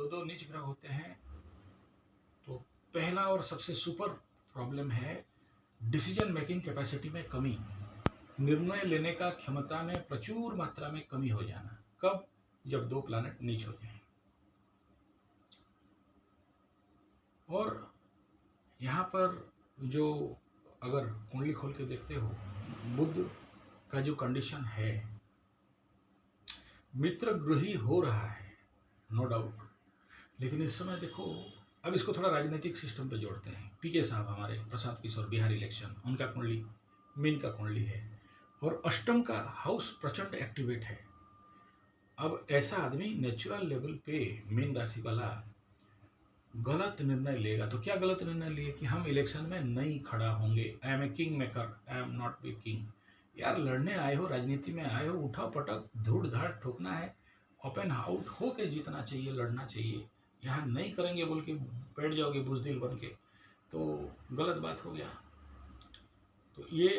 दो दो नीच ग्रह होते हैं तो पहला और सबसे सुपर प्रॉब्लम है डिसीजन मेकिंग कैपेसिटी में कमी, निर्णय लेने का क्षमता में प्रचुर मात्रा में कमी हो जाना। कब? जब दो प्लैनेट नीच हो जाएं। और यहाँ पर जो अगर कुंडली खोल के देखते हो, बुध का जो कंडीशन है, मित्र गृही हो रहा है नो डाउट, लेकिन इस समय देखो, अब इसको थोड़ा राजनीतिक सिस्टम पे जोड़ते हैं। पीके साहब हमारे प्रशांत किशोर, बिहार इलेक्शन, उनका कुंडली मीन का कुंडली है और अष्टम का हाउस प्रचंड एक्टिवेट है। अब ऐसा आदमी नेचुरल लेवल पे मीन राशि वाला गलत निर्णय लेगा तो क्या गलत निर्णय लिए कि हम इलेक्शन में नहीं खड़ा होंगे, I am a king maker, I am not be king. यार लड़ने आए हो, राजनीति में आए हो, उठा पटक धूड़ धाड़ ठोकना है, ओपन आउट हो के जीतना चाहिए, लड़ना चाहिए। यहाँ नहीं करेंगे बोल के बैठ जाओगे बुजदिल बन के तो गलत बात हो गया। तो ये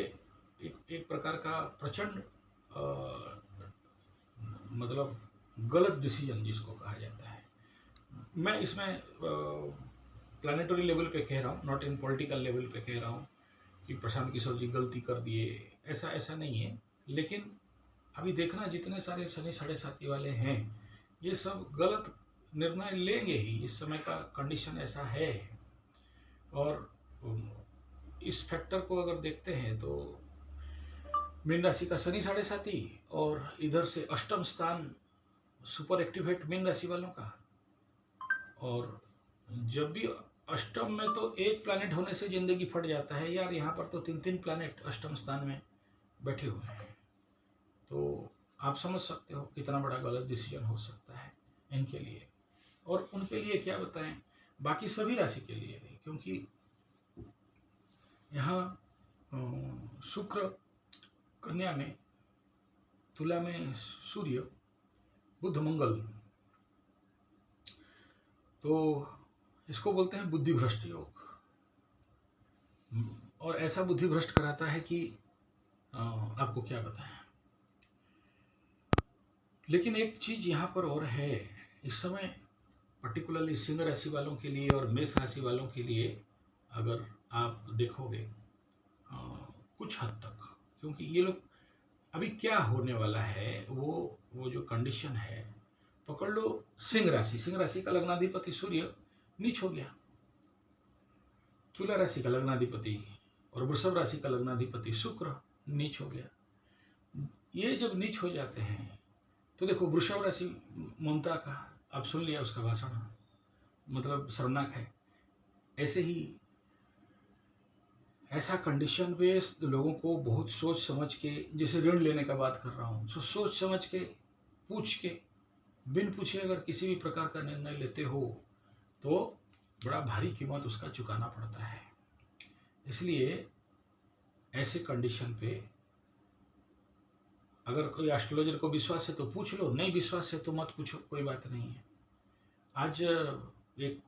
एक प्रकार का प्रचंड मतलब गलत डिसीजन जिसको कहा जाता है। मैं इसमें प्लानिटरी लेवल पे कह रहा हूँ, नॉट इन पॉलिटिकल लेवल पे कह रहा हूँ कि प्रशांत किशोर जी गलती कर दिए, ऐसा नहीं है। लेकिन अभी देखना जितने सारे शनि साढ़े साथी वाले हैं ये सब गलत निर्णय लेंगे ही, इस समय का कंडीशन ऐसा है। और इस फैक्टर को अगर देखते हैं तो मीन राशि का शनि साढ़े साथी और इधर से अष्टम स्थान सुपर एक्टिवेट मीन राशि वालों का, और जब भी अष्टम में तो एक प्लैनेट होने से जिंदगी फट जाता है यार, यहाँ पर तो तीन तीन प्लैनेट अष्टम स्थान में बैठे हुए हैं। तो आप समझ सकते हो कितना बड़ा गलत डिसीजन हो सकता है इनके लिए। और उनके लिए क्या बताएं, बाकी सभी राशि के लिए नहीं, क्योंकि यहाँ शुक्र कन्या में, तुला में सूर्य, बुध मंगल, तो इसको बोलते हैं बुद्धि भ्रष्ट योग। और ऐसा बुद्धि भ्रष्ट कराता है कि आपको क्या बताएं। लेकिन एक चीज यहाँ पर और है, इस समय पर्टिकुलरली सिंह राशि वालों के लिए और मेष राशि वालों के लिए अगर आप देखोगे कुछ हद तक, क्योंकि ये लोग अभी क्या होने वाला है, वो जो कंडीशन है, पकड़ लो सिंह राशि का लग्नाधिपति सूर्य नीच हो गया, तुला राशि का लग्नाधिपति और वृषभ राशि का लग्नाधिपति शुक्र नीच हो गया। ये जब नीच हो जाते हैं तो देखो वृषभ राशि ममता का, आप सुन लिया उसका भाषण, मतलब शर्मनाक है। ऐसे ही ऐसा कंडीशन पे लोगों को बहुत सोच समझ के, जैसे ऋण लेने का बात कर रहा हूँ, तो सोच समझ के, पूछ के, बिन पूछे अगर किसी भी प्रकार का निर्णय लेते हो तो बड़ा भारी कीमत उसका चुकाना पड़ता है। इसलिए ऐसे कंडीशन पे अगर कोई एस्ट्रोलॉजर को विश्वास है तो पूछ लो, नहीं विश्वास है तो मत पूछो, कोई बात नहीं है। आज एक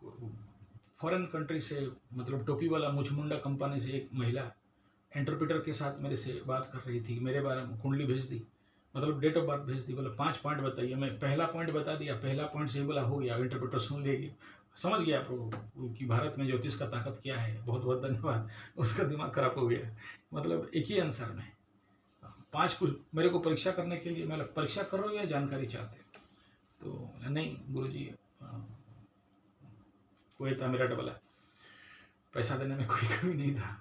फॉरेन कंट्री से, मतलब टोपी वाला मुझमुंडा कंपनी से एक महिला इंटरप्रेटर के साथ मेरे से बात कर रही थी, मेरे बारे में कुंडली भेज दी, मतलब डेट ऑफ बर्थ भेज दी, बोला 5 पॉइंट बताइए। मैं पहला पॉइंट बता दिया, पहला पॉइंट से ही बोला हो गया, इंटरप्रेटर सुन लेगी, समझ गया कि भारत में ज्योतिष का ताकत क्या है, बहुत बहुत धन्यवाद। उसका दिमाग खराब हो गया, मतलब एक ही आंसर में 5 कुछ मेरे को परीक्षा करने के लिए, मतलब परीक्षा करो या जानकारी चाहते, तो नहीं गुरुजी कोई था मेरा डबल है, पैसा देने में कोई कमी नहीं था।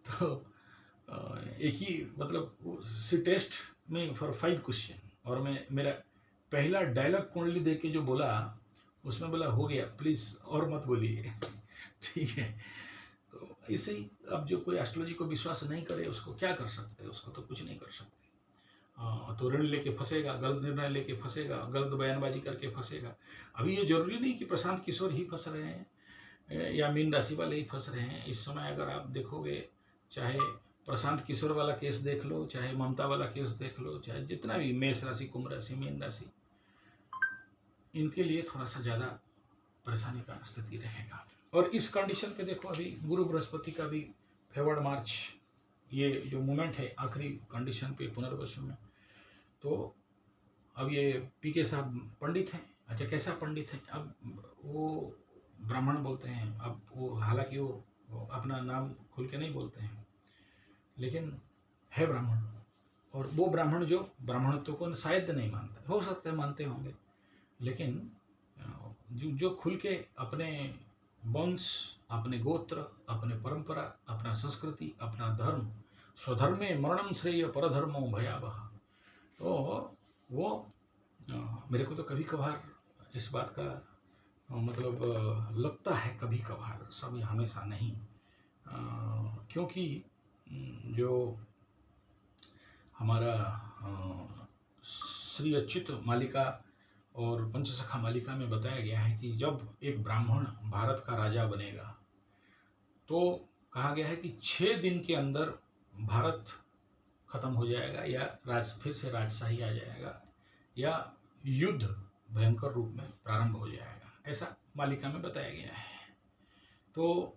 तो एक ही मतलब सी टेस्ट में फॉर 5 क्वेश्चन, और मैं मेरा पहला डायलॉग कुंडली देख के जो बोला उसमें बोला हो गया, प्लीज़ और मत बोलिए। ठीक है, तो ऐसे ही अब जो कोई एस्ट्रोलॉजी को विश्वास नहीं करे उसको क्या कर सकते हैं, उसको तो कुछ नहीं कर सकते। तो ऋण लेके फंसेगा, गलत निर्णय लेके फंसेगा, गलत बयानबाजी करके फंसेगा। अभी ये जरूरी नहीं कि प्रशांत किशोर ही फंस रहे हैं या मीन राशि वाले ही फंस रहे हैं। इस समय अगर आप देखोगे, चाहे प्रशांत किशोर वाला केस देख लो, चाहे ममता वाला केस देख लो, चाहे जितना भी मेष राशि, कुंभ राशि, मीन राशि, इनके लिए थोड़ा सा ज़्यादा परेशानी का स्थिति रहेगा। और इस कंडीशन पे देखो अभी गुरु बृहस्पति का भी फेवर्ड मार्च, ये जो मूवमेंट है आखिरी कंडीशन पे पुनर्वसु में, तो अब ये पीके साहब पंडित हैं। अच्छा कैसा पंडित है, अब वो ब्राह्मण बोलते हैं। अब वो हालांकि वो अपना नाम खुल के नहीं बोलते हैं, लेकिन है ब्राह्मण। और वो ब्राह्मण जो ब्राह्मणत्व को शायद नहीं मानता, हो सकता है मानते होंगे, लेकिन जो खुल के अपने वंश, अपने गोत्र, अपने परंपरा, अपना संस्कृति, अपना धर्म, स्वधर्मे मरणम श्रेय परधर्मो भयावह, तो वो मेरे को तो कभी कभार इस बात का मतलब लगता है, कभी कभार, सब हमेशा नहीं, क्योंकि जो हमारा श्री अच्युत मालिका और पंचसखा मालिका में बताया गया है कि जब एक ब्राह्मण भारत का राजा बनेगा तो कहा गया है कि 6 दिन के अंदर भारत खत्म हो जाएगा, या फिर से राजशाही आ जाएगा, या युद्ध भयंकर रूप में प्रारंभ हो जाएगा, ऐसा मालिका में बताया गया है। तो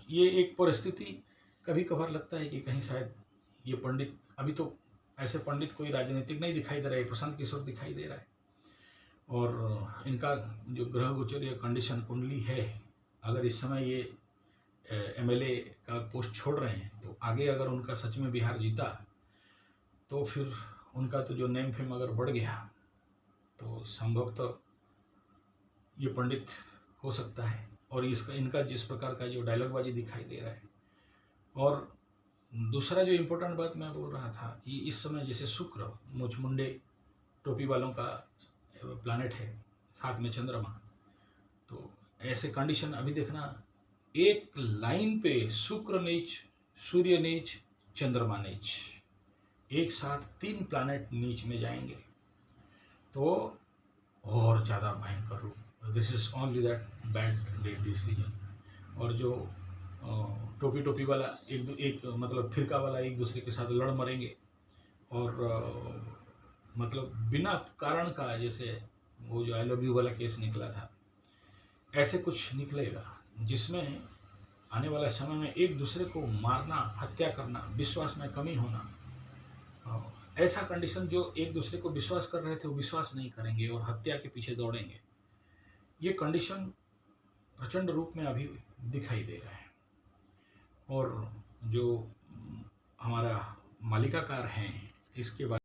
ये एक परिस्थिति कभी कभार लगता है कि कहीं शायद ये पंडित, अभी तो ऐसे पंडित कोई राजनीतिक नहीं दिखाई दे रहा है, प्रशांत किशोर दिखाई दे रहा है, और इनका जो ग्रह गोचर या कंडीशन कुंडली है, अगर इस समय ये एमएलए का पोस्ट छोड़ रहे हैं तो आगे अगर उनका सच में बिहार जीता तो फिर उनका तो जो नेम फेम अगर बढ़ गया तो संभवतः ये पंडित हो सकता है। और इनका जिस प्रकार का जो डायलॉगबाजी दिखाई दे रहा है, और दूसरा जो इम्पोर्टेंट बात मैं बोल रहा था कि इस समय जैसे शुक्र मुंडे टोपी वालों का प्लानेट है, साथ में चंद्रमा, तो ऐसे कंडीशन अभी देखना, एक लाइन पे शुक्र नीच, सूर्य नीच, चंद्रमा नीच, एक साथ 3 प्लानेट नीच में जाएंगे तो और ज़्यादा भयंकर रूप। This is only that bad decision. और जो टोपी टोपी वाला एक मतलब फिरका वाला एक दूसरे के साथ लड़ मरेंगे, और मतलब बिना कारण का, जैसे वो जो आई लव यू वाला केस निकला था, ऐसे कुछ निकलेगा जिसमें आने वाला समय में एक दूसरे को मारना, हत्या करना, विश्वास में कमी होना, ऐसा कंडीशन, जो एक दूसरे को विश्वास कर रहे थे वो विश्वास नहीं करेंगे और हत्या के पीछे दौड़ेंगे, ये कंडीशन प्रचंड रूप में अभी दिखाई दे रहा है। और जो हमारा मालिकाकार हैं इसके बारे